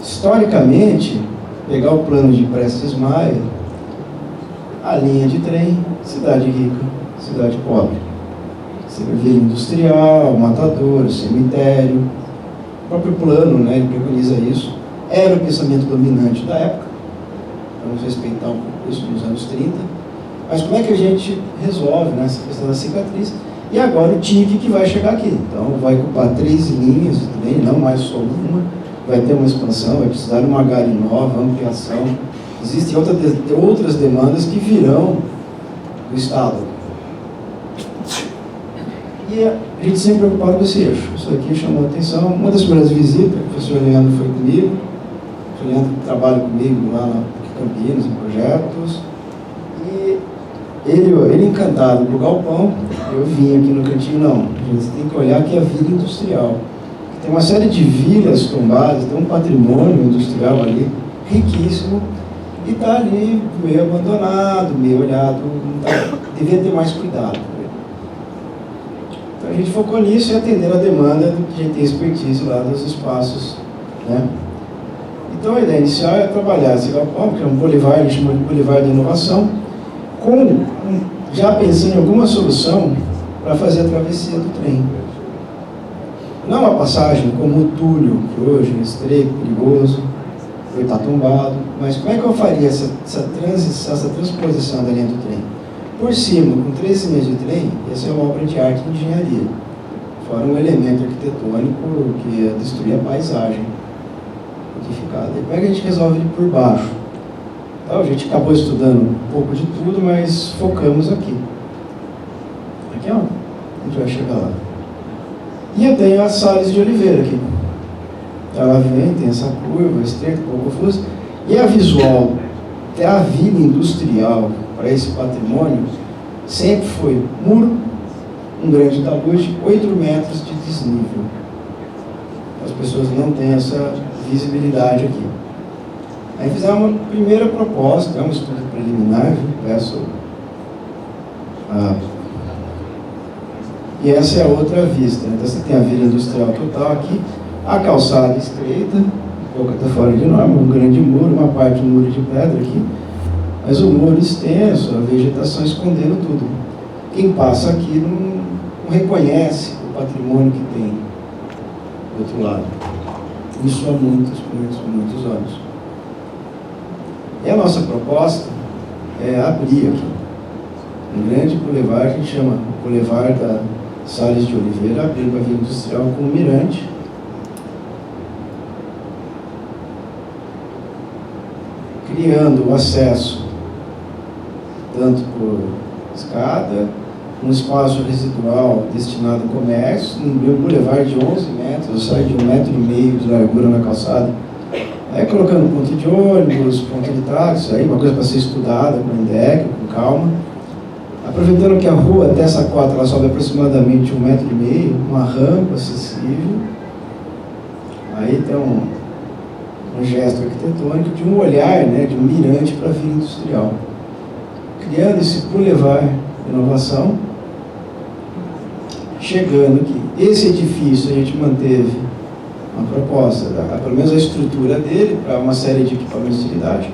Historicamente, pegar o plano de Prestes Maia, a linha de trem, cidade rica, cidade pobre. Vila industrial, matador, cemitério, o próprio plano, né, ele preconiza isso. Era o pensamento dominante da época, vamos respeitar um pouco isso nos anos 30, mas como é que a gente resolve, né, essa questão da cicatriz? E agora o TIC que vai chegar aqui, então vai ocupar 3 linhas de trem, não mais só uma, vai ter uma expansão, vai precisar de uma gare nova, ampliação, existem outras demandas que virão do Estado. E a gente sempre preocupado com esse eixo. Isso aqui chamou a atenção. Uma das primeiras visitas, o professor Leandro foi comigo. O professor Leandro trabalha comigo lá na Campinas, em projetos. E ele encantado com o galpão, eu vim aqui no cantinho, não. A gente tem que olhar aqui a vila industrial. Tem uma série de vilas tombadas, tem um patrimônio industrial ali, riquíssimo, e está ali meio abandonado, meio olhado, devia ter mais cuidado. Então a gente focou nisso e atender a demanda do que a gente tem expertise lá dos espaços, né? Então a ideia inicial é trabalhar esse galpão, que é um boulevard, a gente chama de boulevard de inovação, já pensando em alguma solução para fazer a travessia do trem. Não uma passagem como o túnel, que hoje é estreito, perigoso, está tombado, mas como é que eu faria essa transposição da linha do trem? Por cima, com 13 meses de trem, essa é uma obra de arte e engenharia, fora um elemento arquitetônico que ia destruir a paisagem modificada. E como é que a gente resolve ele por baixo? Então, a gente acabou estudando um pouco de tudo, mas focamos aqui. Aqui, ó, a gente vai chegar lá. E eu tenho as Salles de Oliveira aqui. Ela vem, tem essa curva estreita, um pouco confusa, e a visual, até a vila industrial para esse patrimônio, sempre foi muro, um grande talude, 8 metros de desnível. As pessoas não têm essa visibilidade aqui. Aí fizemos uma primeira proposta, é um estudo preliminar, peço. E essa é a outra vista. Então você tem a vila industrial total aqui, a calçada estreita, um pouco até fora de norma, um grande muro, uma parte do muro de pedra aqui, mas o muro extenso, a vegetação escondendo tudo. Quem passa aqui não reconhece o patrimônio que tem do outro lado. Isso há muitos anos. E a nossa proposta é abrir aqui um grande boulevard, a gente chama Boulevard da Salles de Oliveira, abrindo a vila industrial com um mirante. Criando o acesso tanto por escada, um espaço residual destinado ao comércio, um boulevard de 11 metros, sai de 1,5 metro de largura na calçada. Aí colocando ponto de ônibus, ponto de táxi, aí uma coisa para ser estudada com INDEC, com calma. Aproveitando que a rua até essa quadra ela sobe aproximadamente 1,5 metro, uma rampa acessível. Aí tem um gesto arquitetônico de um olhar, né, de um mirante para a vila industrial. Criando esse boulevard de inovação, chegando aqui. Esse edifício a gente manteve uma proposta, pelo menos a estrutura dele, para uma série de equipamentos de utilidade,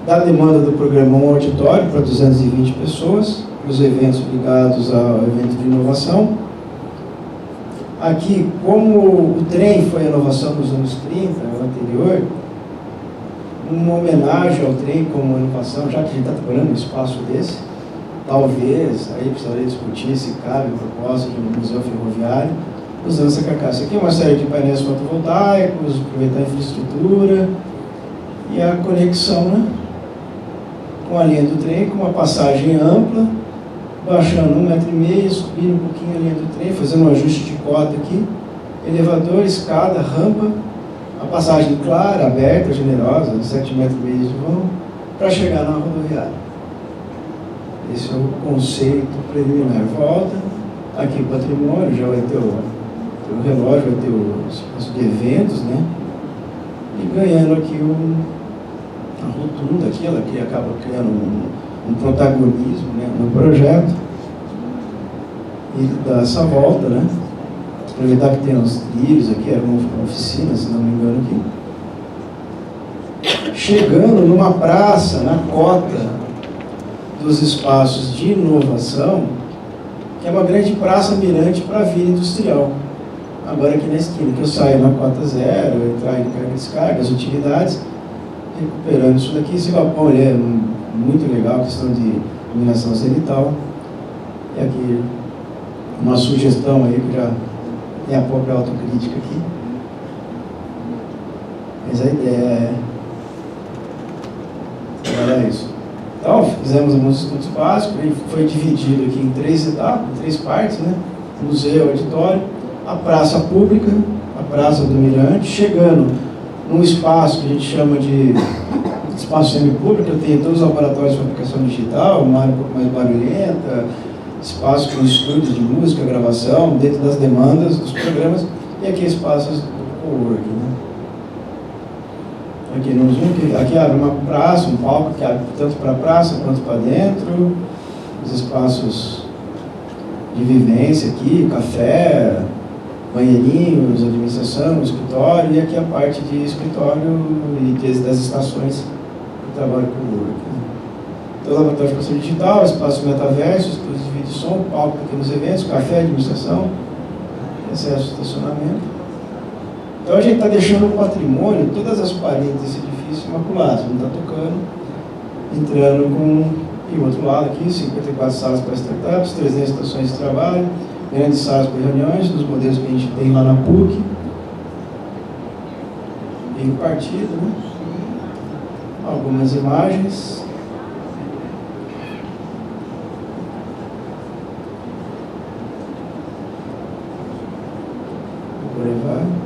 da demanda do programa um auditório para 220 pessoas, os eventos ligados ao evento de inovação. Aqui, como o trem foi a inovação dos anos 30, o anterior, uma homenagem ao trem como inovação, já que a gente está trabalhando num espaço desse, talvez, aí precisaria discutir se cabe a proposta de um museu ferroviário, usando essa carcaça. Aqui é uma série de painéis fotovoltaicos, aproveitar a infraestrutura e a conexão, né, com a linha do trem, com uma passagem ampla, baixando 1,5 metro, subindo um pouquinho a linha do trem, fazendo um ajuste de cota aqui, elevador, escada, rampa, a passagem clara, aberta, generosa, 7,5 metros de vão, para chegar na rodoviária. Esse é o conceito preliminar. Volta, aqui o patrimônio, já vai ter o relógio, vai ter o espaço de eventos, né? E ganhando aqui a rotunda aqui, ela que acaba criando um protagonismo, né, no projeto. E dá essa volta, né? Aproveitar que tem os trilhos aqui, era uma oficina, se não me engano aqui. chegando numa praça, na cota dos espaços de inovação, que é uma grande praça mirante para a vila industrial. Agora aqui na esquina, que eu saio na cota zero, eu entrar em carga e descarga, as utilidades, recuperando isso daqui. Esse galpão é muito legal, questão de iluminação cenital. E aqui uma sugestão aí, que já tem a própria autocrítica aqui. Mas a ideia é isso. Então, fizemos alguns estudos básicos, ele foi dividido aqui em 3 etapas, em 3 partes, né? Museu, auditório, a praça pública, a praça do Mirante, chegando num espaço que a gente chama de espaço semipúblico. Eu tenho todos os laboratórios de fabricação digital, uma área um pouco mais barulhenta, espaço com estúdio de música, gravação, dentro das demandas dos programas, e aqui espaços do coworking, né? Aqui no Zoom, aqui abre uma praça, um palco que abre tanto para a praça quanto para dentro, os espaços de vivência aqui, café, banheirinhos, administração, escritório, e aqui a parte de escritório e das estações que trabalham com o work. Então, laboratório de fabricação digital, espaço metaverso, estúdios de vídeo e som, palco aqui nos eventos, café, administração, acesso ao estacionamento. Então a gente está deixando o patrimônio, todas as paredes desse edifício imaculadas, não está tocando, entrando com, e o outro lado aqui, 54 salas para startups, 300 estações de trabalho, grandes salas para reuniões, dos modelos que a gente tem lá na PUC, bem partido, né? Algumas imagens. Por aí vai.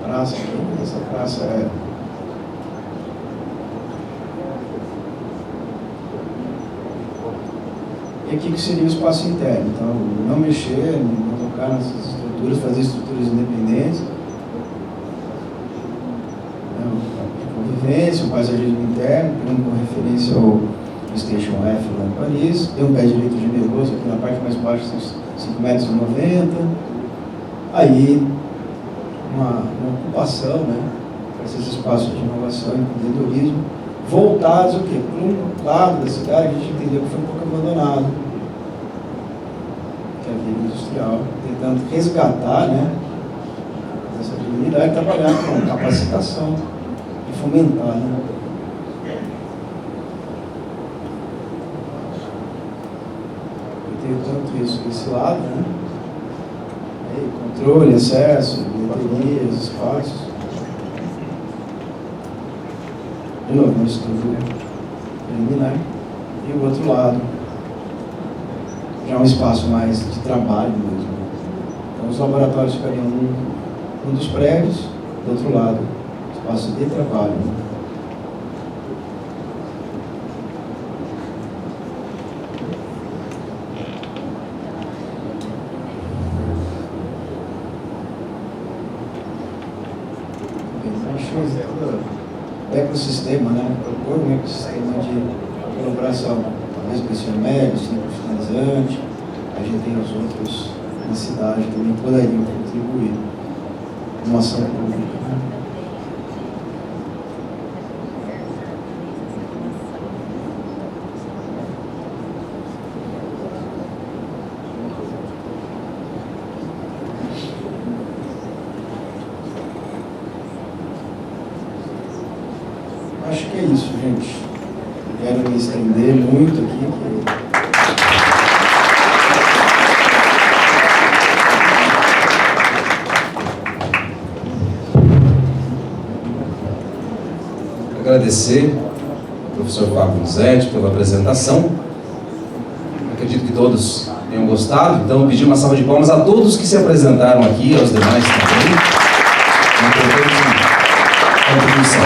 Praça, essa praça é e aqui que seria o espaço interno. Então, não mexer, não tocar nessas estruturas, fazer estruturas independentes, convivência, um paisagismo interno, tendo como referência ao Station F lá em Paris. Tem um pé direito generoso aqui na parte mais baixa, são 5,90 m. Aí uma ocupação, né, para esses espaços de inovação e empreendedorismo, voltados o quê? Para um lado da cidade que a gente entendeu que foi um pouco abandonado, que é a vida industrial, tentando resgatar, né, essa dignidade e trabalhar com capacitação e fomentar, né. Eu tenho tanto isso desse lado, né, aí, controle, acesso, bilheterias, espaços. De novo, um estudo preliminar. E o outro lado, já é um espaço mais de trabalho mesmo. Então, os laboratórios ficariam num dos prédios, do outro lado, espaço de trabalho. Ecossistema, né? Propor um ecossistema de colaboração, talvez com ensino médio, ensino profissionalizante. A gente tem os outros na cidade que também poderiam contribuir numa ação pública. Né? Acho que é isso, gente. Quero me estender muito aqui. Agradecer ao professor Fábio Luzetti pela apresentação. Acredito que todos tenham gostado, então pedir uma salva de palmas a todos que se apresentaram aqui, aos demais também. Contribuição.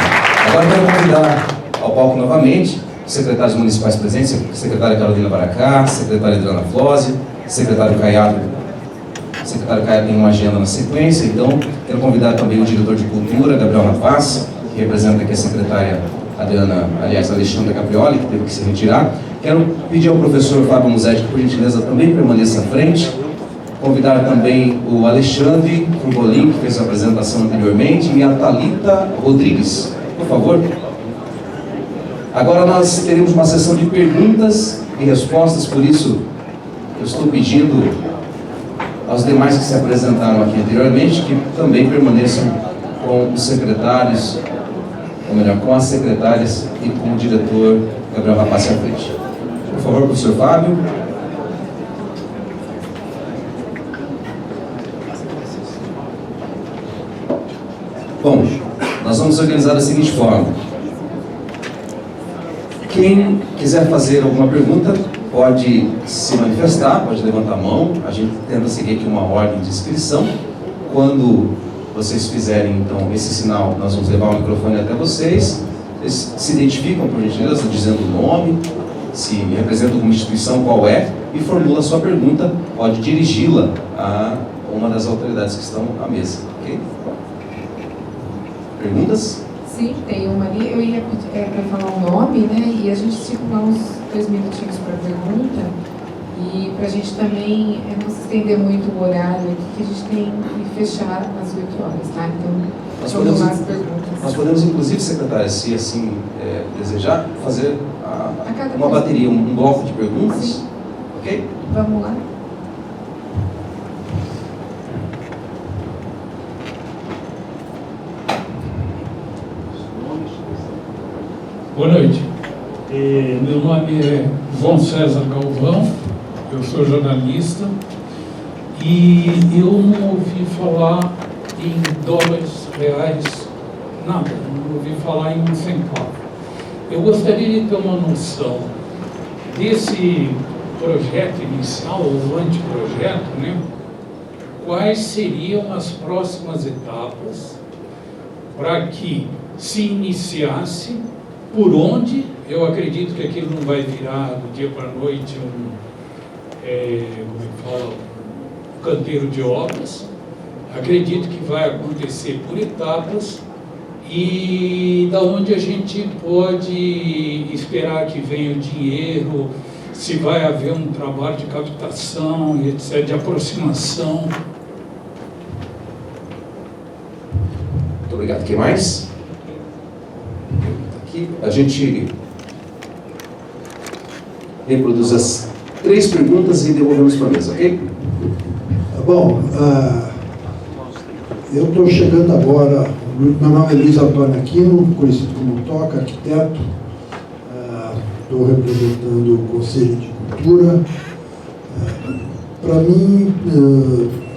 Agora quero convidar ao palco novamente os secretários municipais presentes, secretária Carolina Baracá, secretária Adriana Flose, secretário Caiado. O secretário Caiado tem uma agenda na sequência, então quero convidar também o diretor de cultura, Gabriel Rapaz, que representa aqui a secretária Adriana, aliás, Alexandra Caprioli, que teve que se retirar, Quero pedir ao professor Fábio Musetti que, por gentileza, também permaneça à frente. Convidar também o Alexandre Furbolin, que fez a apresentação anteriormente, e a Thalita Rodrigues. Por favor. Agora nós teremos uma sessão de perguntas e respostas, por isso eu estou pedindo aos demais que se apresentaram aqui anteriormente que também permaneçam com os secretários, ou melhor, com as secretárias e com o diretor Gabriel Rapaz à frente. Por favor, professor Fábio. Bom, nós vamos organizar da seguinte forma. Quem quiser fazer alguma pergunta pode se manifestar, pode levantar a mão. A gente tenta seguir aqui uma ordem de inscrição. Quando vocês fizerem, então, esse sinal, nós vamos levar o microfone até vocês. Vocês se identificam, por gentileza, dizendo o nome, se representam alguma instituição, qual é, e formula a sua pergunta, pode dirigi-la a uma das autoridades que estão à mesa. Ok? Perguntas? Sim, tem uma ali. Eu ia para falar o nome, né? E a gente estipular uns 2 minutinhos para pergunta. E para a gente também não se estender muito o horário aqui, que a gente tem que fechar às 8 horas, tá? Então, vamos lá as perguntas. Nós podemos, inclusive, secretária, se assim desejar, fazer uma bateria, um bloco de perguntas. Sim. Ok? Vamos lá. Boa noite. Meu nome é João César Galvão, eu sou jornalista e eu não ouvi falar em dólares, reais, nada, não ouvi falar em um centavo. Eu gostaria de ter uma noção desse projeto inicial, ou anteprojeto, né? Quais seriam as próximas etapas para que se iniciasse. Por onde, eu acredito que aquilo não vai virar do dia para a noite um canteiro de obras. Acredito que vai acontecer por etapas e da onde a gente pode esperar que venha o dinheiro, se vai haver um trabalho de captação, etc., de aproximação. Muito obrigado. Quem mais? A gente reproduz as 3 perguntas e devolvemos para a mesa, ok? Bom, eu estou chegando agora, meu nome é Luiz Antônio Aquino, conhecido como Toca, arquiteto, estou representando o Conselho de Cultura. Para mim,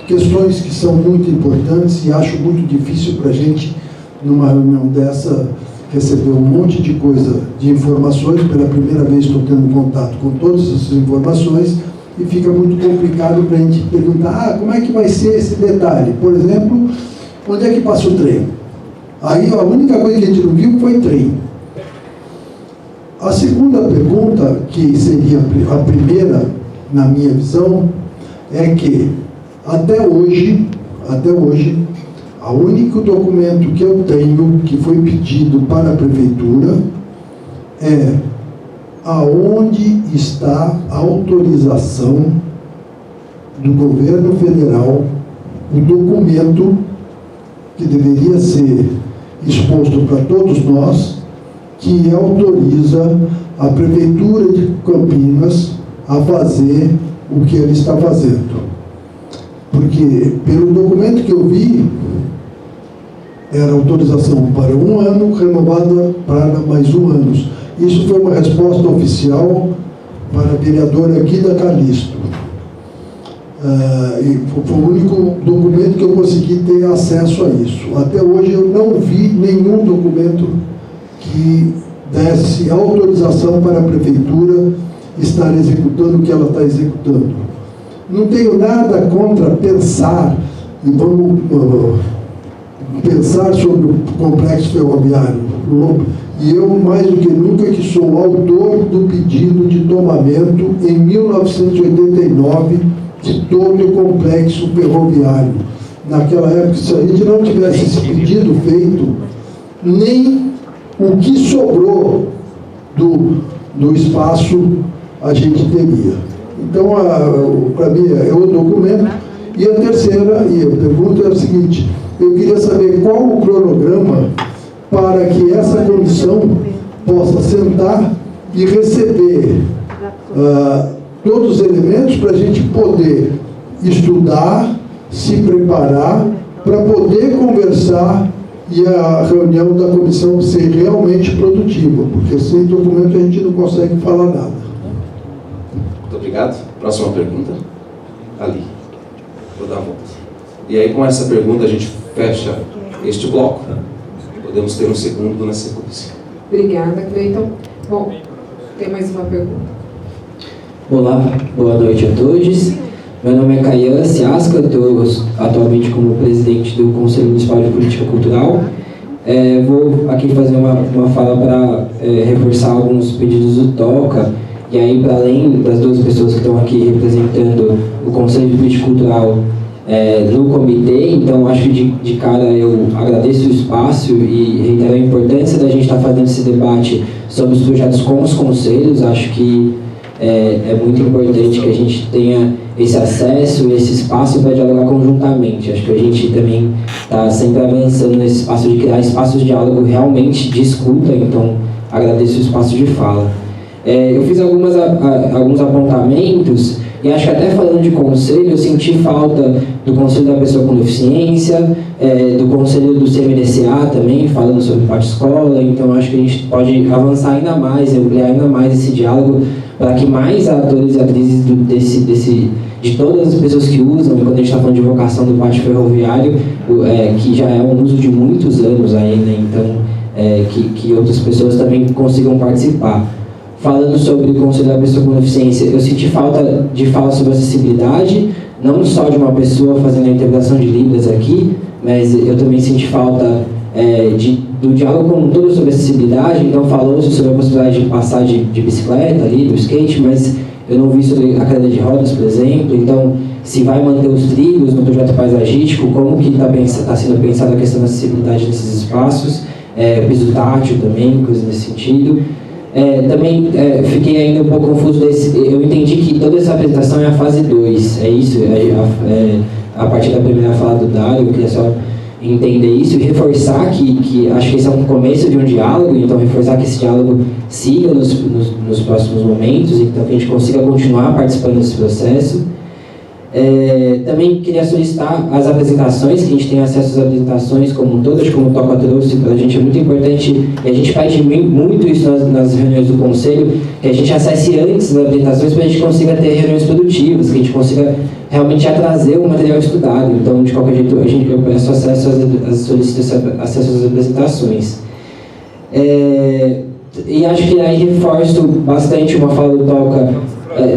questões que são muito importantes e acho muito difícil para a gente, numa reunião dessa, receber um monte de coisa, de informações. Pela primeira vez estou tendo contato com todas essas informações e fica muito complicado para a gente perguntar, como é que vai ser esse detalhe? Por exemplo, onde é que passa o trem? Aí a única coisa que a gente não viu foi trem. A segunda pergunta, que seria a primeira, na minha visão, é que até hoje, o único documento que eu tenho que foi pedido para a prefeitura é aonde está a autorização do governo federal, o documento que deveria ser exposto para todos nós, que autoriza a prefeitura de Campinas a fazer o que ele está fazendo. Porque, pelo documento que eu vi, era autorização para 1 ano, renovada para mais 1 ano. Isso foi uma resposta oficial para a vereadora Guida Calisto. E foi o único documento que eu consegui ter acesso a isso. Até hoje eu não vi nenhum documento que desse autorização para a prefeitura estar executando o que ela está executando. Não tenho nada contra pensar, e vamos pensar sobre o complexo ferroviário. E eu, mais do que nunca, que sou autor do pedido de tomamento em 1989 de todo o complexo ferroviário. Naquela época, se a gente não tivesse esse pedido feito, nem o que sobrou do espaço a gente teria. Então, para mim, é o documento. E a terceira, e a pergunta é a seguinte: eu queria saber qual o cronograma para que essa comissão possa sentar e receber todos os elementos para a gente poder estudar, se preparar, para poder conversar e a reunião da comissão ser realmente produtiva, porque sem documento a gente não consegue falar nada. Muito obrigado. Próxima pergunta. Ali. Vou dar a volta. E aí, com essa pergunta, a gente fecha este bloco. Podemos ter um segundo na sequência. Obrigada, Cleiton. Bom, tem mais uma pergunta. Olá, boa noite a todos. Meu nome é Caian Ciasca, estou atualmente como presidente do Conselho Municipal de Política Cultural. Vou aqui fazer uma fala para reforçar alguns pedidos do TOCA, e aí, para além das duas pessoas que estão aqui representando o Conselho de Política Cultural no comitê, então acho que de cara eu agradeço o espaço e reitero a importância da gente estar fazendo esse debate sobre os projetos com os conselhos. Acho que é muito importante que a gente tenha esse acesso, esse espaço para dialogar conjuntamente. Acho que a gente também está sempre avançando nesse espaço de criar espaços de diálogo realmente de escuta, então agradeço o espaço de fala. Eu fiz alguns apontamentos, e acho que até falando de conselho, eu senti falta do Conselho da Pessoa com Deficiência, do Conselho do CMDCA também, falando sobre parte escola, então acho que a gente pode avançar ainda mais, ampliar ainda mais esse diálogo, para que mais atores e atrizes de todas as pessoas que usam, quando a gente está falando de vocação do pátio ferroviário, que já é um uso de muitos anos aí, né? Então, que outras pessoas também consigam participar. Falando sobre o Conselho da Pessoa com Deficiência, eu senti falta de falar sobre acessibilidade, não só de uma pessoa fazendo a interpretação de Libras aqui, mas eu também senti falta do diálogo como um todo sobre acessibilidade. Então falou-se sobre a possibilidade de passar de bicicleta ali, do skate, mas eu não vi sobre a cadeira de rodas, por exemplo. Então, se vai manter os trilhos no projeto paisagístico, como que está sendo pensada a questão da acessibilidade nesses espaços, piso tátil também, coisas nesse sentido. Também fiquei ainda um pouco confuso eu entendi que toda essa apresentação é a fase 2, é isso? A partir da primeira fala do Dário, eu queria só entender isso e reforçar que acho que esse é um começo de um diálogo, então reforçar que esse diálogo siga nos próximos momentos, então que a gente consiga continuar participando desse processo. Também queria solicitar as apresentações, que a gente tem acesso às apresentações como todas, como o Toca trouxe, para a gente é muito importante, e a gente pede muito isso nas reuniões do Conselho, que a gente acesse antes as apresentações para a gente consiga ter reuniões produtivas, que a gente consiga realmente já trazer o material estudado. Então, de qualquer jeito, eu peço solicito acesso às apresentações. E acho que aí reforço bastante uma fala do Toca.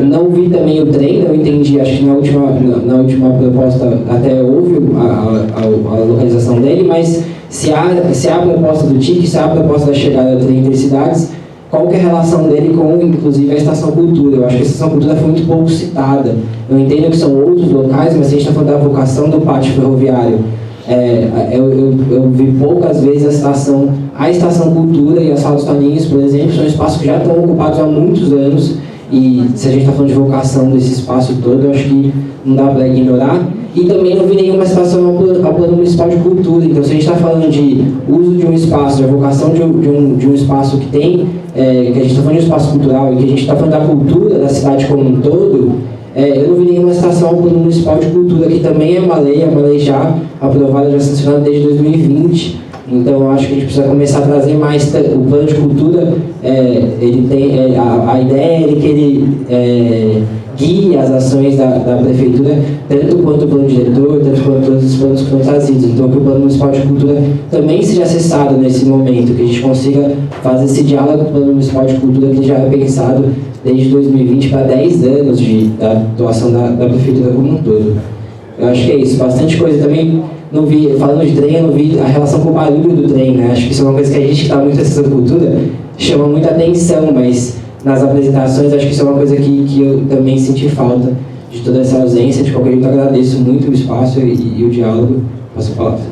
Não vi também o trem, não entendi, acho que na última proposta até houve a localização dele, mas se há a proposta do TIC, se há a proposta da chegada do trem intercidades, qual que é a relação dele com, inclusive, a Estação Cultura? Eu acho que a Estação Cultura foi muito pouco citada. Eu entendo que são outros locais, mas se a gente está falando da vocação do pátio ferroviário, eu vi poucas vezes a Estação Cultura e a Sala dos Toninhos, por exemplo, são espaços que já estão ocupados há muitos anos. E se a gente está falando de vocação desse espaço todo, eu acho que não dá para ignorar. E também não vi nenhuma citação ao Plano Municipal de Cultura. Então, se a gente está falando de uso de um espaço, de vocação de um espaço que tem, que a gente está falando de um espaço cultural e que a gente está falando da cultura da cidade como um todo, eu não vi nenhuma citação ao Plano Municipal de Cultura, que também é uma lei já aprovada, já sancionada desde 2020. Então, eu acho que a gente precisa começar a trazer mais o plano de cultura. Ele tem a ideia é que ele guie as ações da prefeitura, tanto quanto o plano diretor, tanto quanto todos os planos que foram trazidos. Então, que o plano municipal de cultura também seja acessado nesse momento, que a gente consiga fazer esse diálogo com o plano municipal de cultura, que já é pensado desde 2020 para 10 anos da atuação da prefeitura como um todo. Eu acho que é isso. Bastante coisa também. Não vi, falando de trem, eu não vi a relação com o barulho do trem, né? Acho que isso é uma coisa que a gente que está muito acessando cultura chama muita atenção, mas nas apresentações acho que isso é uma coisa que eu também senti falta de toda essa ausência. De qualquer jeito, agradeço muito o espaço e o diálogo. Passo a palavra.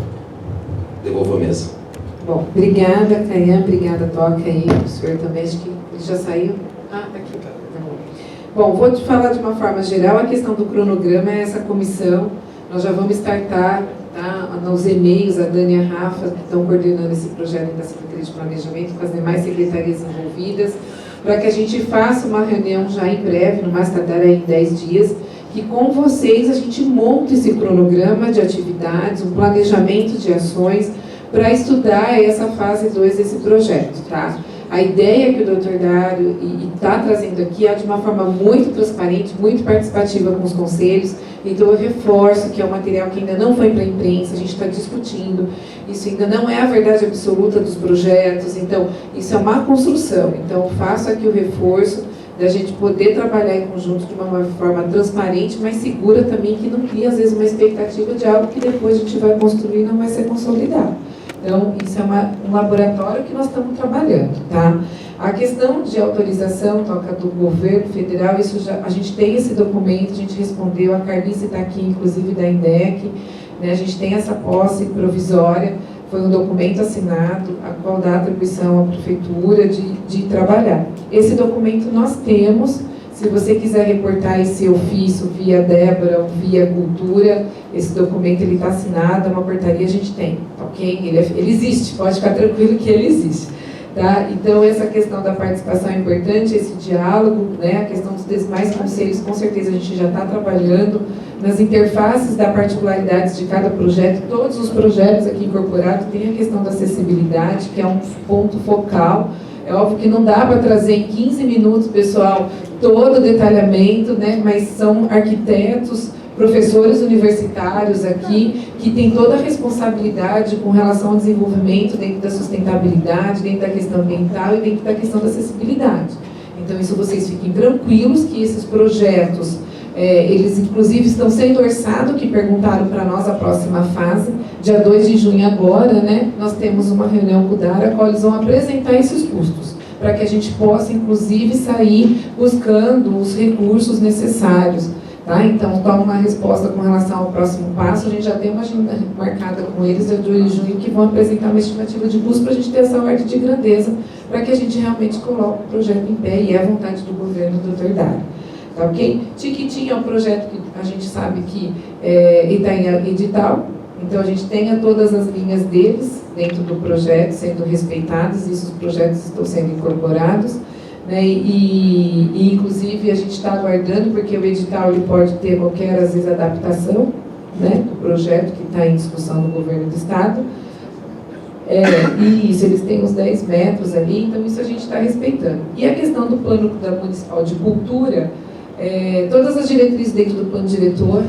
Devolvo a mesa. Bom, obrigada, Caian, obrigada, Toca aí, o senhor também, acho que ele já saiu. Tá aqui. Tá bom. Bom, vou te falar de uma forma geral, a questão do cronograma é essa comissão, nós já vamos startar, tá, nos e-mails, a Dani e a Rafa, que estão coordenando esse projeto da Secretaria de Planejamento, com as demais secretarias envolvidas, para que a gente faça uma reunião já em breve, no mais tardar aí em 10 dias, que com vocês a gente monte esse cronograma de atividades, um planejamento de ações, para estudar essa fase 2 desse projeto, tá? A ideia que o Dr. Dário está trazendo aqui é de uma forma muito transparente, muito participativa com os conselhos, então eu reforço que é um material que ainda não foi para a imprensa, a gente está discutindo, isso ainda não é a verdade absoluta dos projetos, então isso é uma construção, então faço aqui o reforço da gente poder trabalhar em conjunto de uma forma transparente, mas segura também, que não cria às vezes uma expectativa de algo que depois a gente vai construir e não vai ser consolidado. Então, isso é um laboratório que nós estamos trabalhando, tá? A questão de autorização toca do governo federal, isso já, a gente tem esse documento, a gente respondeu, a Carlice está aqui, inclusive da INDEC, né? A gente tem essa posse provisória, foi um documento assinado, a qual dá atribuição à prefeitura de trabalhar. Esse documento nós temos. Se você quiser reportar esse ofício via Débora ou via Cultura, esse documento ele está assinado, é uma portaria, a gente tem, ok? Ele existe, pode ficar tranquilo que ele existe. Tá? Então, essa questão da participação é importante, esse diálogo, né? A questão dos demais conselhos, com certeza a gente já está trabalhando nas interfaces da particularidades de cada projeto. Todos os projetos aqui incorporados têm a questão da acessibilidade, que é um ponto focal. É óbvio que não dá para trazer em 15 minutos, pessoal, todo o detalhamento, né? Mas são arquitetos, professores universitários aqui, que têm toda a responsabilidade com relação ao desenvolvimento dentro da sustentabilidade, dentro da questão ambiental e dentro da questão da acessibilidade. Então, isso vocês fiquem tranquilos que esses projetos, eles inclusive estão sendo orçados, que perguntaram para nós a próxima fase, dia 2 de junho agora, né? Nós temos uma reunião com o DARA, a qual eles vão apresentar esses custos, para que a gente possa, inclusive, sair buscando os recursos necessários. Tá? Então, toma uma resposta com relação ao próximo passo. A gente já tem uma agenda marcada com eles, dia 2 de junho, que vão apresentar uma estimativa de custo para a gente ter essa ordem de grandeza, para que a gente realmente coloque o projeto em pé, e é a vontade do governo do Dr. Dário. Tá, ok? Tiquitinho é um projeto que a gente sabe que está em edital, então a gente tenha todas as linhas deles dentro do projeto sendo respeitadas, e esses projetos estão sendo incorporados. Né, e inclusive a gente está aguardando, porque o edital ele pode ter qualquer, às vezes, adaptação, né, do projeto que está em discussão no governo do estado. E isso, eles têm uns 10 metros ali, então isso a gente está respeitando. E a questão do plano da municipal de cultura, todas as diretrizes dentro do plano diretor,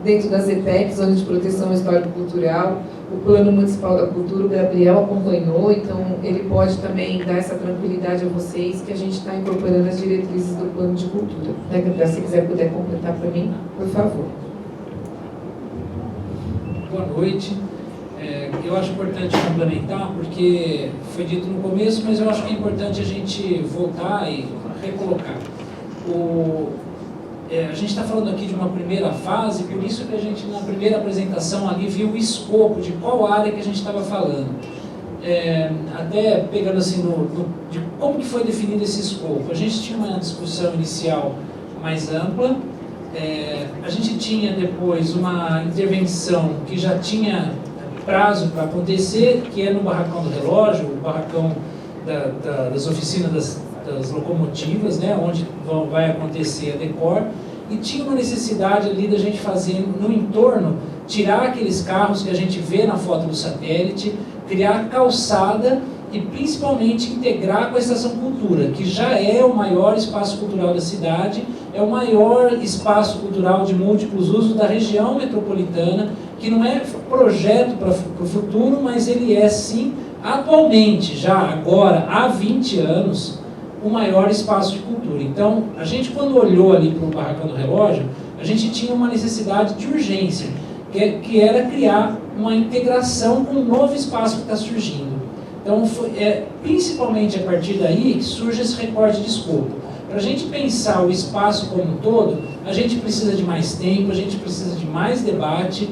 dentro das EPECs, Zonas de Proteção Histórico-Cultural, o Plano Municipal da Cultura, o Gabriel acompanhou, então ele pode também dar essa tranquilidade a vocês, que a gente está incorporando as diretrizes do Plano de Cultura. Né, Gabriel? Se quiser puder completar para mim, por favor. Boa noite. Eu acho importante complementar, porque foi dito no começo, mas eu acho que é importante a gente voltar e recolocar. A gente está falando aqui de uma primeira fase, por isso que a gente, na primeira apresentação ali, viu o escopo de qual área que a gente estava falando. Até pegando assim, de como que foi definido esse escopo. A gente tinha uma discussão inicial mais ampla, a gente tinha depois uma intervenção que já tinha prazo para acontecer, que é no barracão do relógio, o barracão das oficinas das locomotivas, né, onde vai acontecer a decor, e tinha uma necessidade ali da gente fazer no entorno, tirar aqueles carros que a gente vê na foto do satélite, criar calçada e principalmente integrar com a Estação Cultura, que já é o maior espaço cultural da cidade, é o maior espaço cultural de múltiplos usos da região metropolitana, que não é projeto para o futuro, mas ele é sim, atualmente, já agora, há 20 anos, o maior espaço de cultura. Então, a gente quando olhou ali para o Barracão do Relógio, a gente tinha uma necessidade de urgência, que era criar uma integração com um novo espaço que está surgindo. Então, principalmente a partir daí que surge esse recorte de escopo. Para a gente pensar o espaço como um todo, a gente precisa de mais tempo, a gente precisa de mais debate.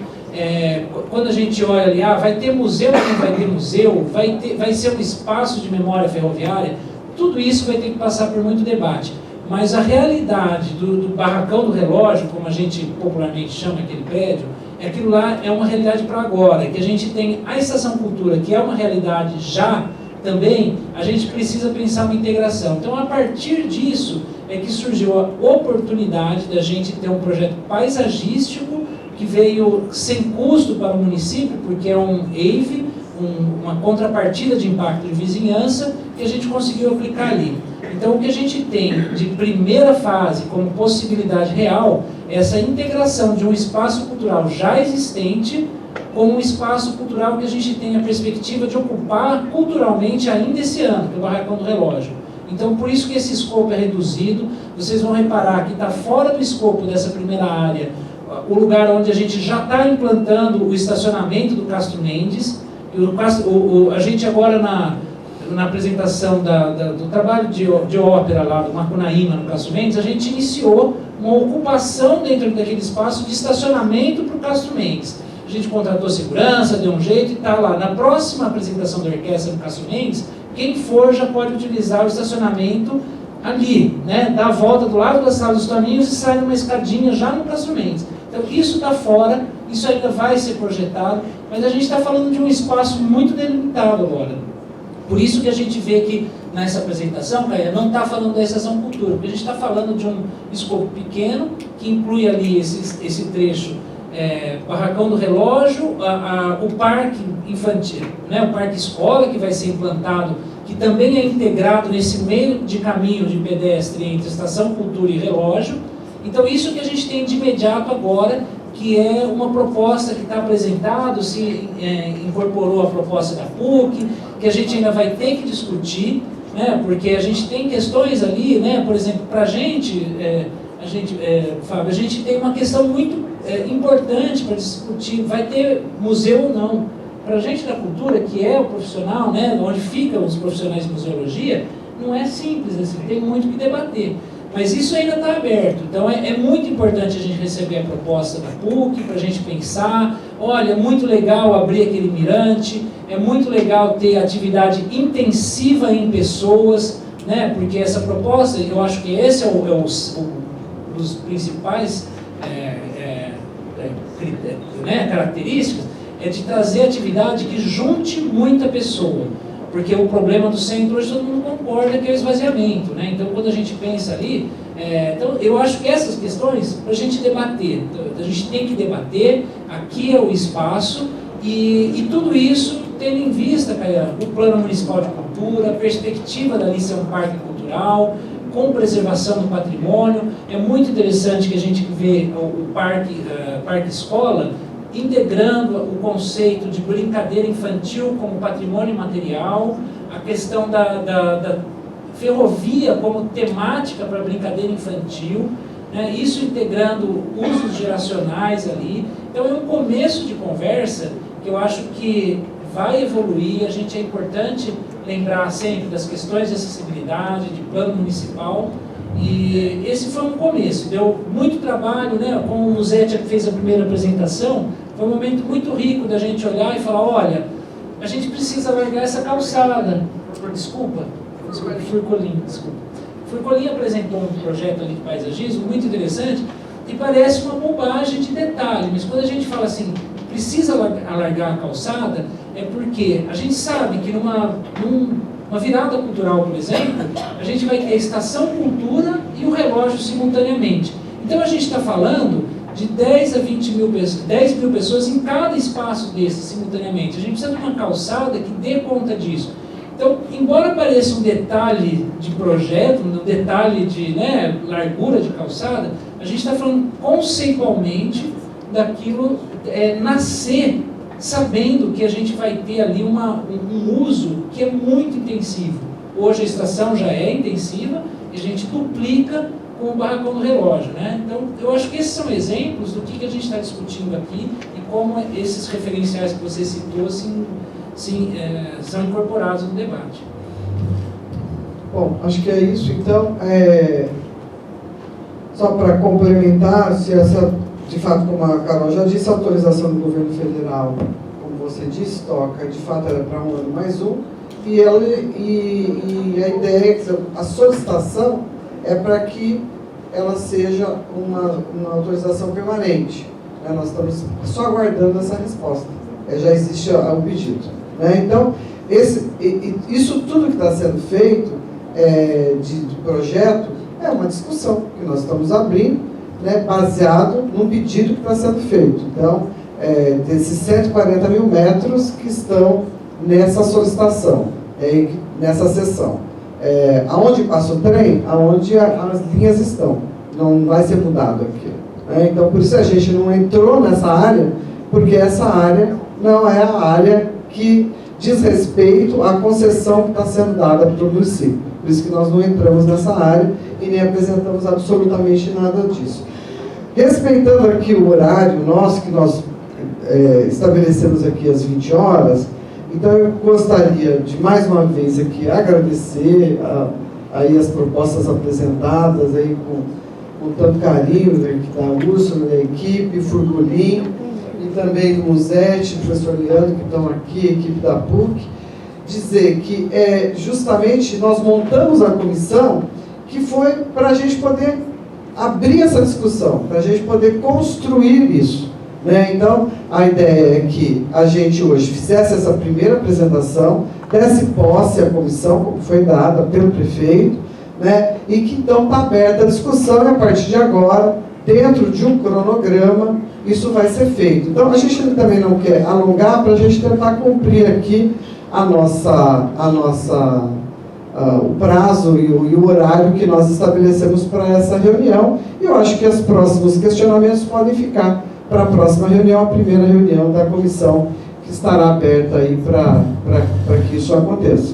Quando a gente olha ali, vai ter museu ou não vai ter museu, vai ser um espaço de memória ferroviária, tudo isso vai ter que passar por muito debate. mas a realidade do barracão do relógio, como a gente popularmente chama aquele prédio, aquilo lá é uma realidade para agora, que a gente tem a Estação Cultura, que é uma realidade já também, a gente precisa pensar uma integração. Então, a partir disso, é que surgiu a oportunidade da gente ter um projeto paisagístico que veio sem custo para o município, porque é um EIV, uma contrapartida de impacto de vizinhança, que a gente conseguiu aplicar ali. Então, o que a gente tem de primeira fase como possibilidade real é essa integração de um espaço cultural já existente com um espaço cultural que a gente tem a perspectiva de ocupar culturalmente ainda esse ano, que é o Barracão do Relógio. Então, por isso que esse escopo é reduzido. Vocês vão reparar que está fora do escopo dessa primeira área o lugar onde a gente já está implantando o estacionamento do Castro Mendes. A gente agora, na apresentação do trabalho de ópera lá do Macunaíma, no Castro Mendes, a gente iniciou uma ocupação dentro daquele espaço de estacionamento para o Castro Mendes. A gente contratou segurança, deu um jeito e está lá. Na próxima apresentação da orquestra no Castro Mendes, quem for já pode utilizar o estacionamento ali, né? Dá a volta do lado da Sala dos Toninhos e sai numa escadinha já no Castro Mendes. Então isso está fora, isso ainda vai ser projetado, mas a gente está falando de um espaço muito delimitado agora. Por isso que a gente vê que nessa apresentação, Caia, não está falando da Estação Cultura, porque a gente está falando de um escopo pequeno, que inclui ali esse trecho, Barracão do Relógio, o parque infantil, né, o parque escola, que vai ser implantado, que também é integrado nesse meio de caminho de pedestre entre Estação Cultura e Relógio. Então isso que a gente tem de imediato agora, que é uma proposta que está apresentada, se incorporou a proposta da PUC, que a gente ainda vai ter que discutir, né, porque a gente tem questões ali, né, por exemplo, para Fábio, a gente tem uma questão muito importante para discutir, vai ter museu ou não. Para a gente da cultura, que é o profissional, né, onde ficam os profissionais de museologia, não é simples, assim, tem muito que debater. Mas isso ainda está aberto, então é muito importante a gente receber a proposta da PUC, para a gente pensar, olha, é muito legal abrir aquele mirante, é muito legal ter atividade intensiva em pessoas, né, porque essa proposta, eu acho que esse é um dos principais características, é de trazer atividade que junte muita pessoa. Porque o problema do centro hoje todo mundo concorda que é o esvaziamento, né? Então, quando a gente pensa ali, então, eu acho que essas questões, para a gente debater, a gente tem que debater, aqui é o espaço, e tudo isso tendo em vista, Caia, o Plano Municipal de Cultura, a perspectiva dali ser um parque cultural, com preservação do patrimônio. É muito interessante que a gente vê o parque escola integrando o conceito de brincadeira infantil como patrimônio material, a questão da ferrovia como temática para brincadeira infantil, né? Isso integrando usos geracionais ali. Então é um começo de conversa que eu acho que vai evoluir. A gente é importante lembrar sempre das questões de acessibilidade, de plano municipal, e esse foi um começo, deu muito trabalho, né? Como o Zétia fez a primeira apresentação, foi um momento muito rico da gente olhar e falar, olha, a gente precisa largar essa calçada. Desculpa, Furcolim, desculpa. Furcolim apresentou um projeto ali de paisagismo muito interessante e parece uma bobagem de detalhe, mas quando a gente fala assim, precisa alargar a calçada, é porque a gente sabe que numa virada cultural, por exemplo, a gente vai ter a Estação Cultura e o relógio simultaneamente. Então a gente está falando de 10 a 20 mil pessoas, 10 mil pessoas em cada espaço desse simultaneamente. A gente precisa de uma calçada que dê conta disso. Então, embora pareça um detalhe de projeto, um detalhe de largura de calçada, a gente está falando conceitualmente daquilo nascer sabendo que a gente vai ter ali um uso que é muito intensivo. Hoje a estação já é intensiva e a gente duplica com o Barracão do Relógio, né? Então, eu acho que esses são exemplos do que a gente está discutindo aqui e como esses referenciais que você citou são incorporados no debate. Bom, acho que é isso. Então, só para complementar, se essa, de fato, como a Carol já disse, a autorização do governo federal, como você disse, Toca, de fato era para um ano mais um, e a ideia, a solicitação é para que ela seja uma autorização permanente. Né? Nós estamos só aguardando essa resposta. Já existe o pedido. Né? Então, isso tudo que está sendo feito de projeto é uma discussão que nós estamos abrindo, né, baseado no pedido que está sendo feito. Então, desses 140 mil metros que estão nessa solicitação, nessa sessão. Aonde passa o trem, aonde as linhas estão. Não vai ser mudado aqui. Né? Então, por isso a gente não entrou nessa área, porque essa área não é a área que diz respeito à concessão que está sendo dada para o município. Por isso que nós não entramos nessa área e nem apresentamos absolutamente nada disso. Respeitando aqui o horário nosso, que nós estabelecemos aqui às 20 horas, então eu gostaria de mais uma vez aqui agradecer aí as propostas apresentadas aí com tanto carinho, né, da Úrsula, da equipe, Furgolim, e também do Musete, professor Leandro, que estão aqui, a equipe da PUC, dizer que justamente nós montamos a comissão que foi para a gente poder abrir essa discussão, para a gente poder construir isso. Né? Então, a ideia é que a gente hoje fizesse essa primeira apresentação, desse posse à comissão, como foi dada pelo prefeito, né? E que então está aberta a discussão e a partir de agora, dentro de um cronograma, isso vai ser feito. Então, a gente também não quer alongar para a gente tentar cumprir aqui o prazo e o horário que nós estabelecemos para essa reunião. E eu acho que os próximos questionamentos podem ficar para a próxima reunião, a primeira reunião da comissão, que estará aberta aí para que isso aconteça.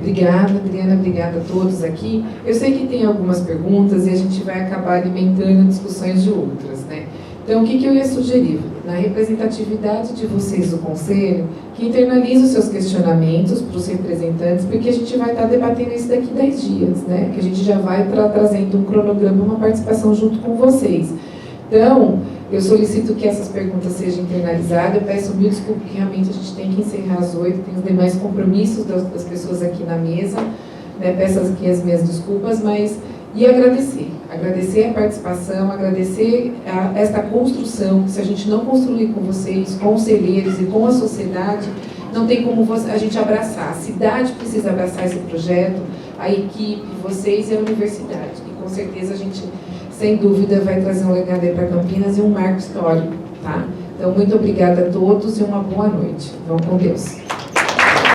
Obrigada, Adriana, obrigada a todos aqui. Eu sei que tem algumas perguntas e a gente vai acabar alimentando discussões de outras, né? Então, o que eu ia sugerir? Na representatividade de vocês do Conselho, que internalize os seus questionamentos para os representantes, porque a gente vai estar debatendo isso daqui 10 dias, né? Que a gente já vai trazendo um cronograma, uma participação junto com vocês. Então, eu solicito que essas perguntas sejam internalizadas. Eu peço mil desculpas, porque realmente a gente tem que encerrar às 8, tem os demais compromissos das pessoas aqui na mesa, né? Peço aqui as minhas desculpas, mas... E agradecer a participação, agradecer esta construção, que se a gente não construir com vocês, conselheiros e com a sociedade, não tem como a gente abraçar. A cidade precisa abraçar esse projeto, a equipe, vocês e a universidade. E com certeza a gente, sem dúvida, vai trazer um legado aí para Campinas e um marco histórico, tá? Então, muito obrigada a todos e uma boa noite. Vão com Deus.